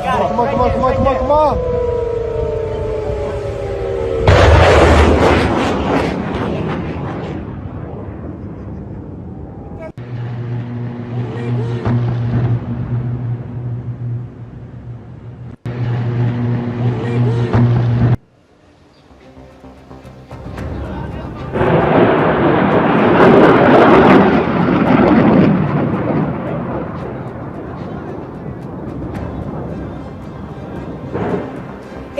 Come on.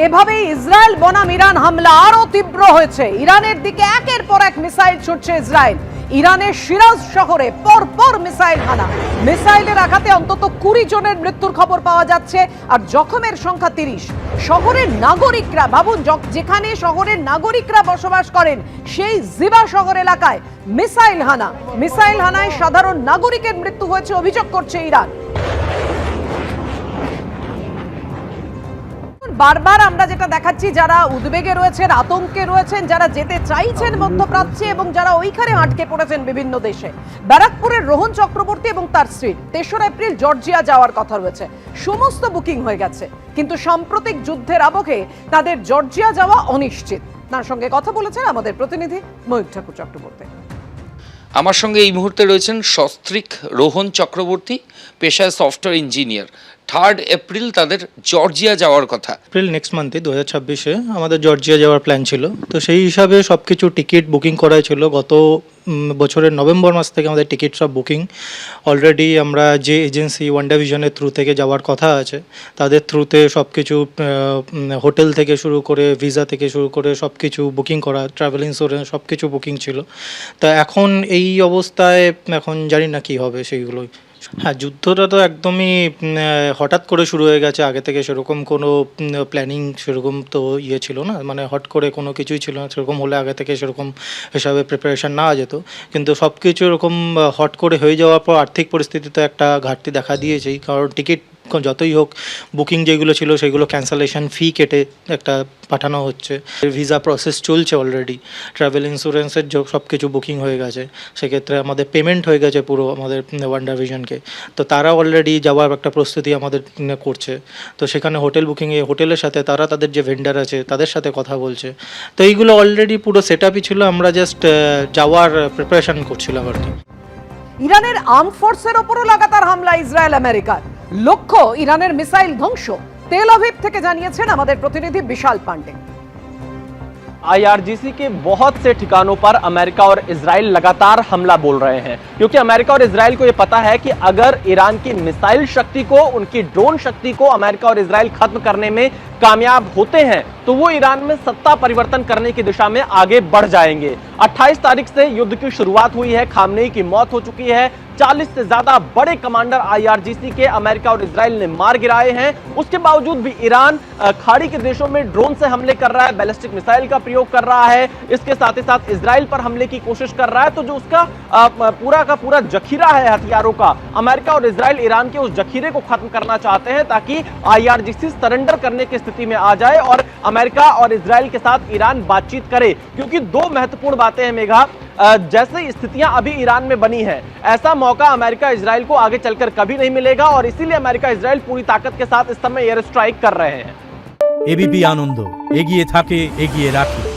এভাবেই Israel বনাম Iran হামলা আরো তীব্র হয়েছে। ইরানের দিকে একের পর এক মিসাইল ছুটছে ইসরায়েল। ইরানের শিরাজ শহরে পরপর মিসাইল হানা। মিসাইলের আঘাতে অন্তত 20 জনের মৃত্যুর খবর পাওয়া যাচ্ছে, আর জখমের সংখ্যা 30। শহরের নাগরিকরা, ভাবুন, যেখানে শহরের নাগরিকরা বসবাস করেন সেই জিবা শহর এলাকায় মিসাইল হানা। মিসাইল হানায় সাধারণ নাগরিকের মৃত্যু হয়েছে অভিযোগ করছে ইরান। বারবার আমরা যেটা দেখাচ্ছি, যারা উদ্বেগে রয়েছেন, আতঙ্কে রয়েছেন, যারা যেতে চাইছেন মধ্যপ্রাচ্যে এবং যারা ওইখানে আটকে পড়েছেন বিভিন্ন দেশে, ব্যারাকপুরের রোহন চক্রবর্তী এবং তার স্ত্রী 3রা এপ্রিল জর্জিয়া যাওয়ার কথা রয়েছে। সমস্ত বুকিং হয়ে গেছে, কিন্তু সাম্প্রতিক যুদ্ধের আবহে তাদের জর্জিয়া যাওয়া অনিশ্চিত। তার সঙ্গে কথা বলেছেন আমাদের প্রতিনিধি ময়ূর ঠাকুর চক্রবর্তী। আমার সঙ্গে এই মুহূর্তে রয়েছেন সস্ত্রীক রোহন চক্রবর্তী, পেশায় সফটওয়্যার ইঞ্জিনিয়ার। 3 এপ্রিল তাদের জর্জিয়া যাওয়ার কথা। এপ্রিল নেক্সট মান্থে 2026-এ আমাদের জর্জিয়া যাওয়ার প্ল্যান ছিল। তো সেই হিসাবে সব কিছু টিকিট বুকিং করা ছিল। গত বছরের নভেম্বর মাস থেকে আমাদের টিকিট সব বুকিং অলরেডি। আমরা যে এজেন্সি ওয়ান্ডাভিশনের থ্রু থেকে যাওয়ার কথা আছে তাদের থ্রুতে সব কিছু, হোটেল থেকে শুরু করে ভিসা থেকে শুরু করে সব কিছু বুকিং করা, ট্রাভেল ইন্স্যুরেন্স সব কিছু বুকিং ছিল। তা এখন এই অবস্থায় এখন জানি না কী হবে সেইগুলোই। হ্যাঁ, যুদ্ধটা তো একদমই হঠাৎ করে শুরু হয়ে গেছে। আগে থেকে সেরকম কোনো প্ল্যানিং সেরকম তো ছিল না, মানে হট করে কোনো কিছুই ছিল না। সেরকম হলে আগে থেকে সেরকম হিসাবে প্রিপারেশান নেওয়া যেত, কিন্তু সব কিছু এরকম হট করে হয়ে যাওয়ার পর আর্থিক পরিস্থিতিতে একটা ঘাটতি দেখা দিয়েছেই। কারণ টিকিট যতই হোক, বুকিং যেগুলো ছিল সেগুলো ক্যান্সেলেশন ফি কেটে একটা পাঠানো হচ্ছে। ভিসা প্রসেস চলছে অলরেডি, ট্রাভেল ইন্স্যুরেন্সের সব কিছু বুকিং হয়ে গেছে। সেক্ষেত্রে আমাদের পেমেন্ট হয়ে গেছে পুরো আমাদের ওয়ান্ডাভিশনকে। তো তারা অলরেডি যাওয়ার একটা প্রস্তুতি আমাদের করছে। তো সেখানে হোটেল বুকিংয়ে হোটেলের সাথে তারা তাদের যে ভেন্ডার আছে তাদের সাথে কথা বলছে। তো এইগুলো অলরেডি পুরো সেট আপই ছিল, আমরা জাস্ট যাওয়ার প্রিপারেশন করছিলাম আর কি। ইরানের আর্ম ফোর্সের ওপরও লাগাতার হামলা ইসরায়েল আমেরিকার। লক্ষ্য ইরানের মিসাইল ধ্বংস। তেল আভিভ থেকে জানিয়েছেন আমাদের প্রতিনিধি বিশাল পান্ডে। IRGC के बहुत से ठिकानों पर अमेरिका और इजराइल लगातार हमला बोल रहे हैं, क्योंकि अमेरिका और इजराइल को यह पता है कि अगर ईरान की मिसाइल शक्ति को, उनकी ड्रोन शक्ति को अमेरिका और इजराइल खत्म करने में कामयाब होते हैं तो वो ईरान में सत्ता परिवर्तन करने की दिशा में आगे बढ़ जाएंगे। 28 तारीख से युद्ध की शुरुआत हुई है, खामनेई की मौत हो चुकी है, 40 से ज्यादा बड़े कमांडर IRGC के अमेरिका और इजराइल ने मार गिराए हैं। उसके बावजूद भी ईरान खाड़ी के देशों में ड्रोन से हमले कर रहा है, बैलिस्टिक मिसाइल का प्रयोग कर रहा है, इसके साथ ही साथ इजराइल पर हमले की कोशिश कर रहा है। तो जो उसका पूरा का पूरा जखीरा है हथियारों का, अमेरिका और इजराइल ईरान के उस जखीरे को खत्म करना चाहते हैं ताकि IRGC सरेंडर करने की स्थिति में आ जाए और अमेरिका और इजराइल के साथ ईरान बातचीत करे। क्योंकि 2 महत्वपूर्ण बातें हैं मेघा, जैसे स्थितियां अभी ईरान में बनी है, ऐसा मौका अमेरिका इजराइल को आगे चलकर कभी नहीं मिलेगा और इसीलिए अमेरिका इजराइल पूरी ताकत के साथ इस समय एयर स्ट्राइक कर रहे हैं। एबीपी आनंद एगिए थाके एगिए राखे।